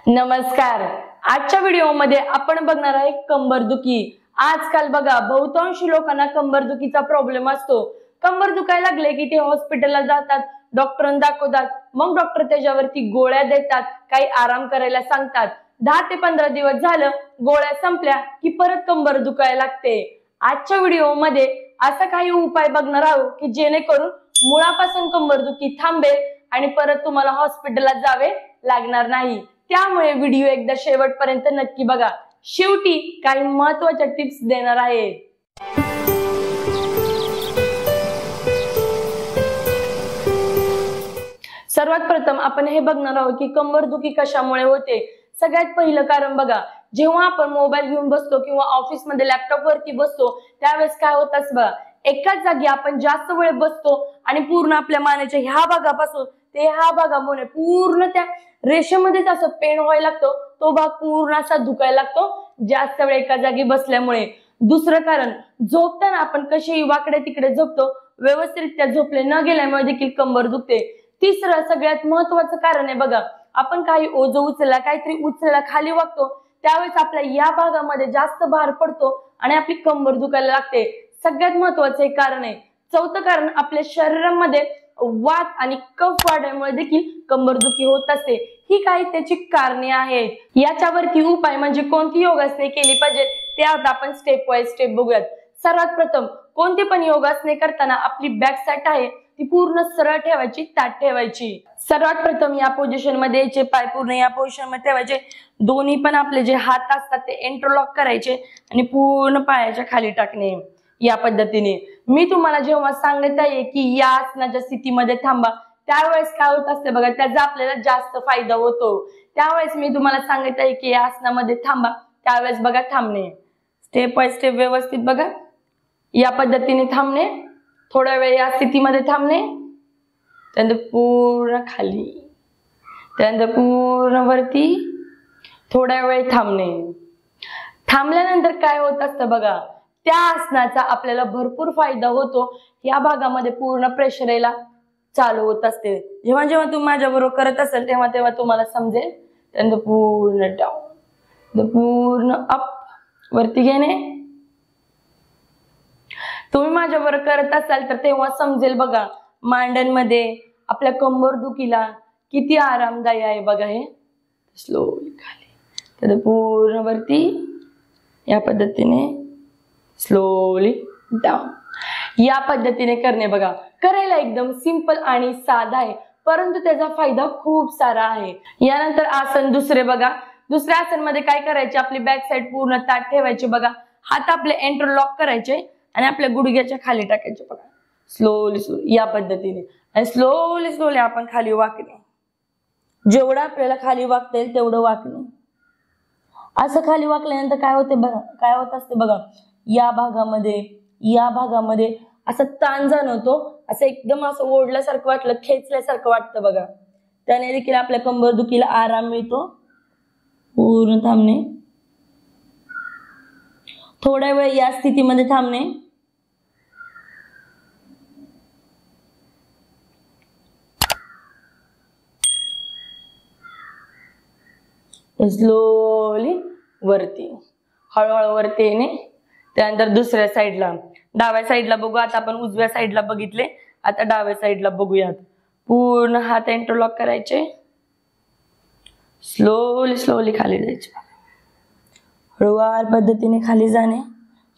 नमस्कार. आजच्या व्हिडिओमध्ये आपण बघणार आहे कंबरदुखी. आजकाल बघा बहुतांश लोकांना कंबरदुखीचा प्रॉब्लेम असतो. कंबर दुखायला लागले की ते हॉस्पिटलला जातात, डॉक्टरांना दाखवतात, मग डॉक्टर त्याच्यावरती गोळ्या देतात, काही आराम करायला सांगतात. 10 ते 15 दिवस झालं, गोळ्या संपल्या की परत कंबर दुखायला लागते. आजच्या व्हिडिओमध्ये असा काही उपाय बघणार आहोत की जेणेकरून मुळापासून कंबरदुखी थांबेल आणि परत तुम्हाला हॉस्पिटलला जावे लागणार नाही. त्यामुळे व्हिडिओ एकदा शेवटपर्यंत नक्की बघा. शेवटी काही महत्त्वाच्या टिप्स देणार आहे. सर्वात प्रथम आपण हे बघणार आहोत की कंबरदुखी कशामुळे होते. सगळ्यात पहिलं कारण बघा, जेव्हा आपण मोबाईल घेऊन बसतो किंवा ऑफिस मध्ये लॅपटॉप वरती बसतो त्यावेळेस काय होतं बघा, एकाच जागी आपण जास्त वेळ बसतो आणि पूर्ण आपल्या मानेच्या ह्या भागापासून ते ह्या भागामुळे पूर्ण त्या रेषेमध्येच असं पेन व्हायला लागतो. तो भाग पूर्ण असा दुखायला लागतो जास्त वेळ एका जागी बसल्यामुळे. दुसरं कारण, झोपताना आपण कशी वाकडे तिकडे झोपतो, व्यवस्थितरित्या झोपले न गेल्यामुळे देखील कंबर दुखते. तिसरं सगळ्यात महत्वाचं कारण आहे बघा, आपण काही ओझं उचलला, काहीतरी उचलला, खाली वागतो त्यावेळेस आपल्या या भागामध्ये जास्त भार पडतो आणि आपली कंबर दुखायला लागते. सगळ्यात महत्वाचं हे कारण आहे. चौथं कारण, आपल्या शरीरामध्ये वात आणि कफ वाढल्यामुळे देखील कंबरदुखी होत असते. ही काही त्याची कारणे आहेत. याच्यावरती उपाय म्हणजे कोणती योगासने केली पाहिजे ते आता आपण स्टेप बाय स्टेप बघूयात. सर्वात प्रथम, कोणती पण योगासने करताना आपली बॅक साईड आहे ती पूर्ण सरळ ठेवायची, ताठ ठेवायची. सर्वात प्रथम या पोझिशन मध्ये यायचे, पाय पूर्ण या पोझिशन मध्ये ठेवायचे. दोन्ही पण आपले जे हात असतात ते इंटरलॉक करायचे आणि पूर्ण पायाच्या खाली टाकणे. या पद्धतीने मी तुम्हाला जेव्हा सांगत आहे की या आसनाच्या स्थितीमध्ये थांबा, त्यावेळेस काय होत असते बघा, त्याचा आपल्याला जास्त फायदा होतो. त्यावेळेस मी तुम्हाला सांगत आहे की या आसनामध्ये थांबा, त्यावेळेस बघा थांबणे. स्टेप बाय स्टेप व्यवस्थित बघा. या पद्धतीने थांबणे, थोडा वेळ या स्थितीमध्ये थांबणे, त्यानंतर पूर्ण खाली, त्यानंतर पूर्ण वरती, थोडा वेळ थांबणे. थांबल्यानंतर काय होत असतं बघा, त्या आसनाचा आपल्याला भरपूर फायदा होतो. या भागामध्ये पूर्ण प्रेशर यायला चालू होत असते. जेव्हा जेव्हा तुम्ही माझ्या बरोबर करत असाल तेव्हा तेव्हा तुम्हाला समजेल. त्यानंतर पूर्ण डाऊन, पूर्ण अप, वरती घेणे. तुम्ही माझ्या बरोबर करत असाल तर तेव्हा समजेल बघा, मांड्यांमध्ये आपल्या कंबरदुखीला किती आरामदायी आहे बघा. हे स्लोली खाली, त्यानंतर पूर्ण वरती, या पद्धतीने स्लोली डाऊन. या पद्धतीने करणे बघा. करायला एकदम सिंपल आणि साधा आहे, परंतु त्याचा फायदा खूप सारा आहे. यानंतर आसन दुसरे बघा. दुसऱ्या आसन मध्ये काय करायचे, आपली बॅक साईड पूर्ण ताठ ठेवायची बघा. हात आपले इंटरलॉक करायचे आणि आपल्या गुडघ्याच्या खाली टाकायचे बघा. स्लोली स्लोली या पद्धतीने, आणि स्लोली स्लोली आपण खाली वाकणे. जेवढं आपल्याला खाली वाकता येईल तेवढं वाकणे. असं खाली वाकल्यानंतर काय होते बघा, काय होत असते बघा, या भागामध्ये असं ताण जाणवतो, असं एकदम असं ओढल्यासारखं वाटलं, खेचल्यासारखं वाटतं बघा. त्याने देखील आपल्या कंबरदुखीला आराम मिळतो. पूर्ण थांबणे, थोड्या वेळ या स्थितीमध्ये थांबणे. स्लोली वरती, हळूहळू वरती येणे. त्यानंतर दुसऱ्या साईडला, डाव्या साईडला बघू. आता आपण उजव्या साईडला बघितले, आता डाव्या साईडला बघूयात. पूर्ण हात इंटरलॉक करायचे, स्लोली स्लोली खाली जायचे. हळूवार पद्धतीने खाली जाणे.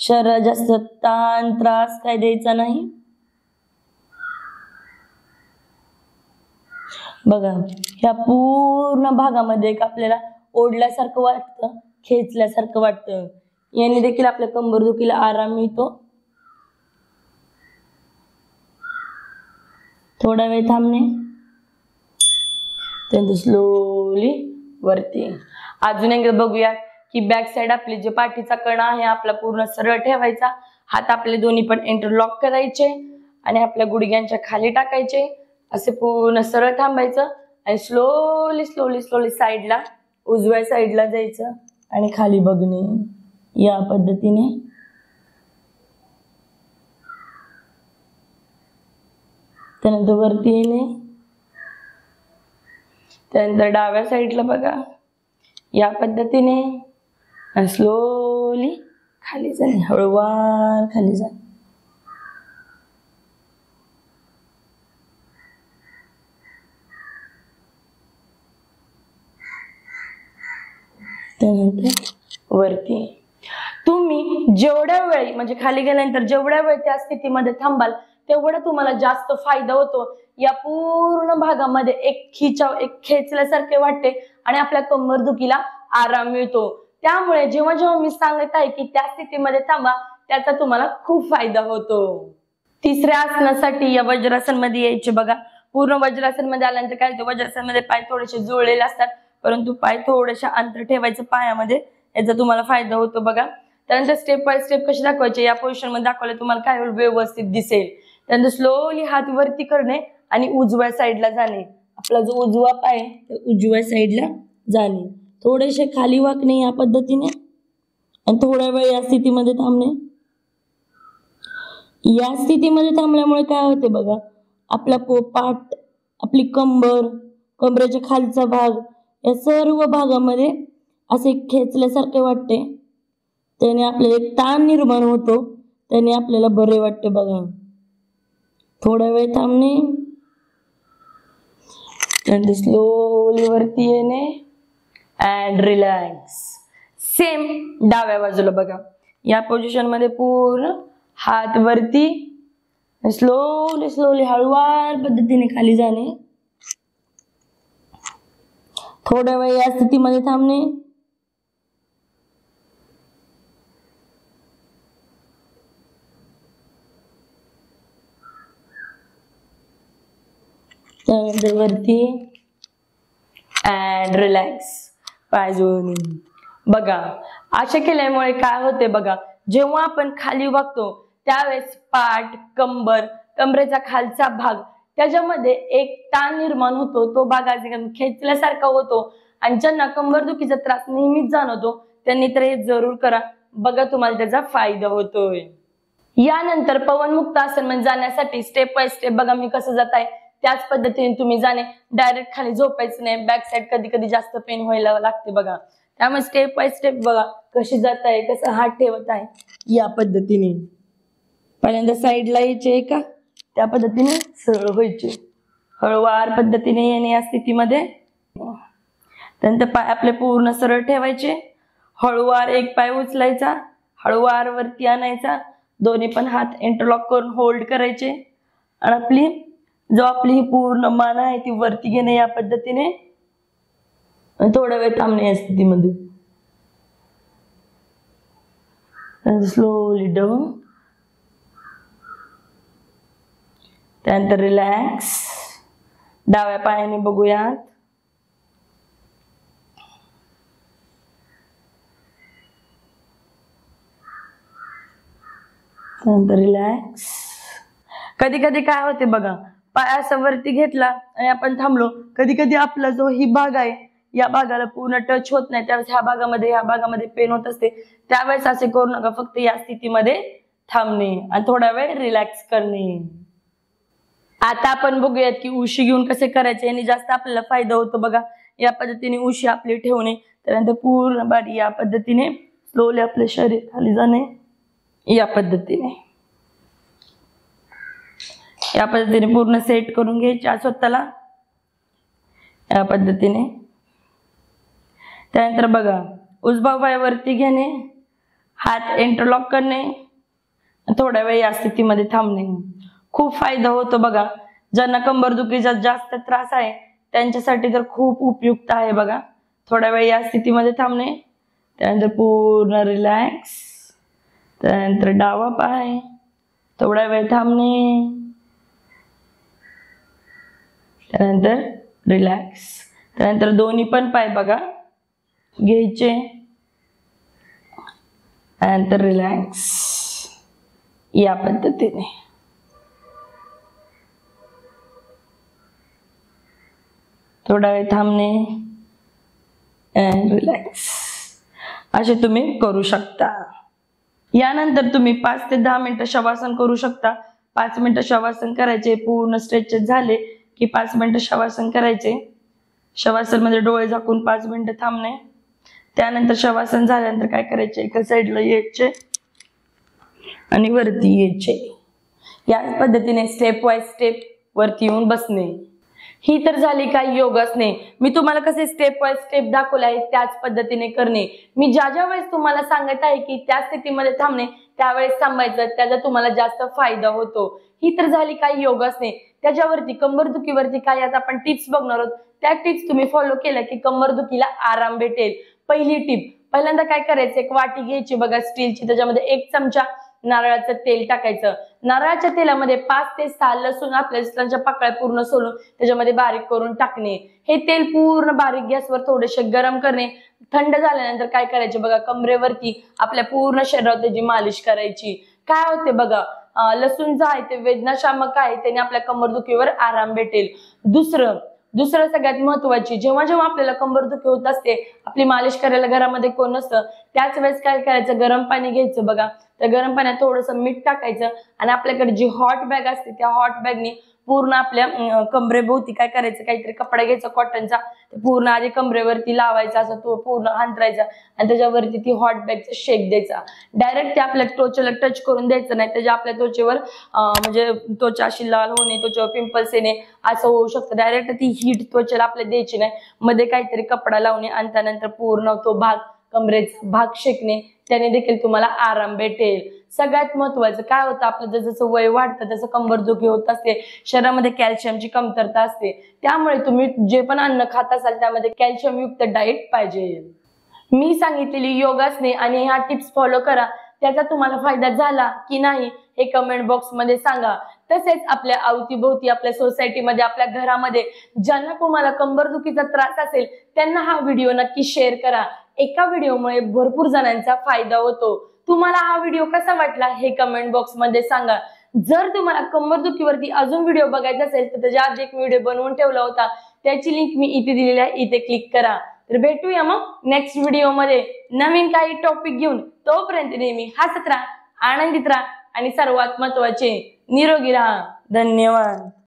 शरीराला जास्त ताण त्रास काय द्यायचा नाही. बघा, ह्या पूर्ण भागामध्ये एक आपल्याला ओढल्यासारखं वाटतं, खेचल्यासारखं वाटतं. याने देखील आपल्या कंबरदुखीला आराम मिळतो. थोडा वेळ थांबणे, त्यानंतर स्लोली वरती. अजून एकदा बघूया की बॅक साइड आपली जे पाठीचा कणा आहे आपला पूर्ण सरळ ठेवायचा. हात आपले दोन्ही पण इंटरलॉक करायचे आणि आपल्या गुडघ्यांच्या खाली टाकायचे. असे पूर्ण सरळ थांबायचं आणि स्लोली स्लोली स्लोली साईडला, उजव्या साईडला जायचं आणि खाली बघणे. या पद्धतीने त्यानंतर वरती येणे. त्यानंतर डाव्या साईडला बघा, या पद्धतीने स्लोली खाली जाणे, हळूवार खाली जाणे. त्यानंतर वरती. तुम्ही जेवढ्या वेळी म्हणजे खाली गेल्यानंतर जेवढ्या वेळ त्या स्थितीमध्ये थांबाल तेवढा तुम्हाला जास्त फायदा होतो. या पूर्ण भागामध्ये एक खेचल्यासारखे वाटते आणि आपल्या कंबरदुखीला आराम मिळतो. त्यामुळे जेव्हा जेव्हा मी सांगत आहे की त्या स्थितीमध्ये थांबा, त्याचा तुम्हाला खूप फायदा होतो. तिसऱ्या आसनासाठी या वज्रासन मध्ये यायचे बघा. पूर्ण वज्रासन मध्ये आल्यानंतर काय होतं, वज्रासन मध्ये पाय थोडेसे जुळलेले असतात, परंतु पाय थोडेसे अंतर ठेवायचं पायामध्ये, याचा तुम्हाला फायदा होतो बघा. त्यानंतर स्टेप बाय स्टेप कशी दाखवायचे या पोझिशन मध्ये दाखवले तुम्हाला काय होईल, व्यवस्थित दिसेल. त्यानंतर स्लोली हात वरती करणे आणि उजव्या साईडला जाणे. आपला जो उजवा पाय उजव्या साईडला जाणे, थोडेसे खाली वाकणे या पद्धतीने आणि थोड्या वेळ या स्थितीमध्ये थांबणे. या स्थितीमध्ये थांबल्यामुळे काय होते बघा, आपला पाठ, आपली कंबर, कमरेच्या खालचा भाग या सर्व भागामध्ये असे खेचल्यासारखे वाटते. त्याने आपल्याला एक ताण निर्माण होतो, त्याने आपल्याला बरे वाटते बघा. थोडा वेळ थांबणे, त्यानंतर स्लोली वरती येणे अँड रिलॅक्स. सेम डाव्या बाजूला बघा. या पोझिशन मध्ये पूर्ण हात वरती, स्लोली स्लोली हळूवार पद्धतीने खाली जाणे. थोड्या वेळ या स्थितीमध्ये थांबणे. त्यानंतर वरती अँड रिलॅक्स, पाय जुळून बघा. अशा केल्यामुळे काय होते बघा, जेव्हा आपण खाली वागतो त्यावेळेस पाठ, कमरेचा खालचा भाग त्याच्यामध्ये एक ताण निर्माण होतो, तो भाग खेचल्यासारखा होतो. आणि ज्यांना कंबरदुखीचा त्रास नेहमीच जाणवतो त्यांनी तर हे जरूर करा बघा, तुम्हाला त्याचा फायदा होतोय. यानंतर पवनमुक्त आसन म्हणजे जाण्यासाठी स्टेप बाय स्टेप बघा मी कसं जात आहे त्याच पद्धतीने तुम्ही जाणे. डायरेक्ट खाली झोपायचं नाही, बॅक साईड कधी कधी जास्त पेन व्हायला लागते बघा. त्यामुळे स्टेप बाय स्टेप बघा कशी जात आहे, कसं हात ठेवत आहे या पद्धतीने. पहिल्यांदा साईडला यायचे का, त्या पद्धतीने सरळ व्हायचे, हळूवार पद्धतीने येणे या स्थितीमध्ये. त्यानंतर पाय आपले पूर्ण सरळ ठेवायचे, हळूवार एक पाय उचलायचा, हळूवार वरती आणायचा, दोन्ही पण हात इंटरलॉक करून होल्ड करायचे आणि आपली ही पूर्ण मान आहे ती वरती घेणे या पद्धतीने. थोडा वेळ थांबणे या स्थितीमध्ये. स्लोली डाऊन, त्यानंतर रिलॅक्स. डाव्या पायाने बघूयात. त्यानंतर रिलॅक्स. कधी कधी काय होते बघा, पाय असं वरती घेतला आणि आपण थांबलो, कधी कधी आपला जो ही भाग आहे या भागाला पूर्ण टच होत नाही, त्यावेळेस ह्या भागामध्ये पेन होत असते. त्यावेळेस असे करू नका, फक्त या स्थितीमध्ये थांबणे आणि थोडा वेळ रिलॅक्स करणे. आता आपण बघूयात की उशी घेऊन कसे करायचे, याने जास्त आपल्याला फायदा होतो बघा. या पद्धतीने उशी आपली ठेवणे, त्यानंतर पूर्ण बारी या पद्धतीने स्लोली आपले शरीर खाली जाणे या पद्धतीने पूर्ण सेट करून घ्यायचे स्वतःला या पद्धतीने. त्यानंतर बघा उजवा पाय वरती घेणे, हात इंटरलॉक करणे, थोड्या वेळ या स्थितीमध्ये थांबणे. खूप फायदा होतो बघा. ज्यांना कंबरदुखीचा जास्त त्रास आहे त्यांच्यासाठी तर खूप उपयुक्त आहे बघा. थोड्या वेळ या स्थितीमध्ये थांबणे, त्यानंतर पूर्ण रिलॅक्स. त्यानंतर डावा पाय थोड्या वेळ थांबणे, त्यानंतर रिलॅक्स. त्यानंतर दोन्ही पण पाय बघा घ्यायचे, त्यानंतर रिलॅक्स या पद्धतीने. थोडा वेळ थांबणे अँड रिलॅक्स. असे तुम्ही करू शकता. यानंतर तुम्ही 5 ते 10 मिनिटं शवासन करू शकता. 5 मिनिटं शवासन करायचे, पूर्ण स्ट्रेचेस झाले की 5 मिनिटं शवासन करायचे. शवासन मध्ये डोळे झाकून 5 मिनिटं थांबणे, त्यानंतर शवासन झाल्यानंतर काय करायचे, एका साईडला यायचे आणि वरती यायचे. या पद्धतीने स्टेप वाईज स्टेप वरती येऊन बसणे. ही तर झाली काही योगासने. मी तुम्हाला कसे स्टेप वाईज स्टेप दाखवले आहे त्याच पद्धतीने करणे. मी ज्या वेळेस तुम्हाला सांगत आहे की त्या स्थितीमध्ये थांबणे, त्यावेळेस थांबायचं, त्याचा तुम्हाला जास्त फायदा होतो. ही तर झाली काही योगासने. त्याच्यावरती कंबरदुखीवरती काय आता आपण टिप्स बघणार आहोत. त्या टिप्स तुम्ही फॉलो केल्या की कंबरदुखीला आराम भेटेल. पहिली टिप, पहिल्यांदा काय करायचं, एक वाटी घ्यायची बघा स्टीलची, त्याच्यामध्ये 1 चमचा नारळाचं तेल टाकायचं. नारळाच्या तेलामध्ये 5 ते 6 लसूण आपल्या लसणाच्या पाकळ्या पूर्ण सोलून त्याच्यामध्ये बारीक करून टाकणे. हे तेल पूर्ण बारीक गॅसवर थोडेसे गरम करणे. थंड झाल्यानंतर काय करायचे बघा, कमरेवरती आपल्या पूर्ण शरीरावर त्याची मालिश करायची. काय होते बघा, लसूण जे आहे ते वेदनाशामक आहे, त्याने आपल्या कंबरदुखीवर आराम भेटेल. दुसरं सगळ्यात महत्वाची, जेव्हा आपल्याला कंबरदुखी होत असते, आपली मालिश करायला घरामध्ये कोण नसतं, त्याच वेळेस काय करायचं, गरम पाणी घ्यायचं बघा. त्या गरम पाण्यात थोडंसं मीठ टाकायचं आणि आपल्याकडे जी हॉट बॅग असते त्या हॉट बॅगनी पूर्ण आपल्या कमरेभोवती काय करायचं, काहीतरी कपडा घ्यायचा कॉटनचा, ते पूर्ण आधी कमरेवरती लावायचा, असं तो पूर्ण हांतरायचा आणि त्याच्यावरती ती हॉट बॅगचा शेक द्यायचा. डायरेक्ट ते आपल्या त्वचेला टच करून द्यायचं नाही, त्याच्या आपल्या त्वचेवर म्हणजे त्वचा अशी लाल होणे, त्वचेवर पिंपल्स येणे असं होऊ शकतं. डायरेक्ट ती हीट त्वचेला आपल्या द्यायची नाही, मध्ये काहीतरी कपडा लावणे आणि त्यानंतर पूर्ण तो भाग, कमरेचा भाग शेकणे, त्याने देखील तुम्हाला आराम भेटेल. सगळ्यात महत्वाचं काय होतं, आपलं जसं वय वाढतं तसं कंबरदुखी होत असते, शरीरामध्ये कॅल्शियमची कमतरता असते. त्यामुळे तुम्ही जे पण अन्न खात असाल त्यामध्ये कॅल्शियम युक्त डाएट पाहिजे. मी सांगितलेली योगासने आणि ह्या टिप्स फॉलो करा. त्याचा तुम्हाला फायदा झाला की नाही हे कमेंट बॉक्स मध्ये सांगा. तसेच आपल्या अवतीभोवती, आपल्या सोसायटीमध्ये, आपल्या घरामध्ये ज्यांना तुम्हाला कंबरदुखीचा त्रास असेल त्यांना हा व्हिडिओ नक्की शेअर करा. एका व्हिडिओमुळे भरपूर जणांचा फायदा होतो. तुम्हाला हा व्हिडिओ कसा वाटला हे कमेंट बॉक्स मध्ये सांगा. जर तुम्हाला कंबरदुखीवरती अजून व्हिडिओ बघायचा असेल तर त्याच्या आधी एक व्हिडिओ बनवून ठेवला होता, त्याची लिंक मी इथे दिलेली आहे, इथे क्लिक करा. तर भेटूया मग नेक्स्ट व्हिडिओ मध्ये नवीन काही टॉपिक घेऊन. तोपर्यंत नेहमी हसत राहा, आनंदित राहा आणि सर्वात महत्वाचे निरोगी राहा. धन्यवाद.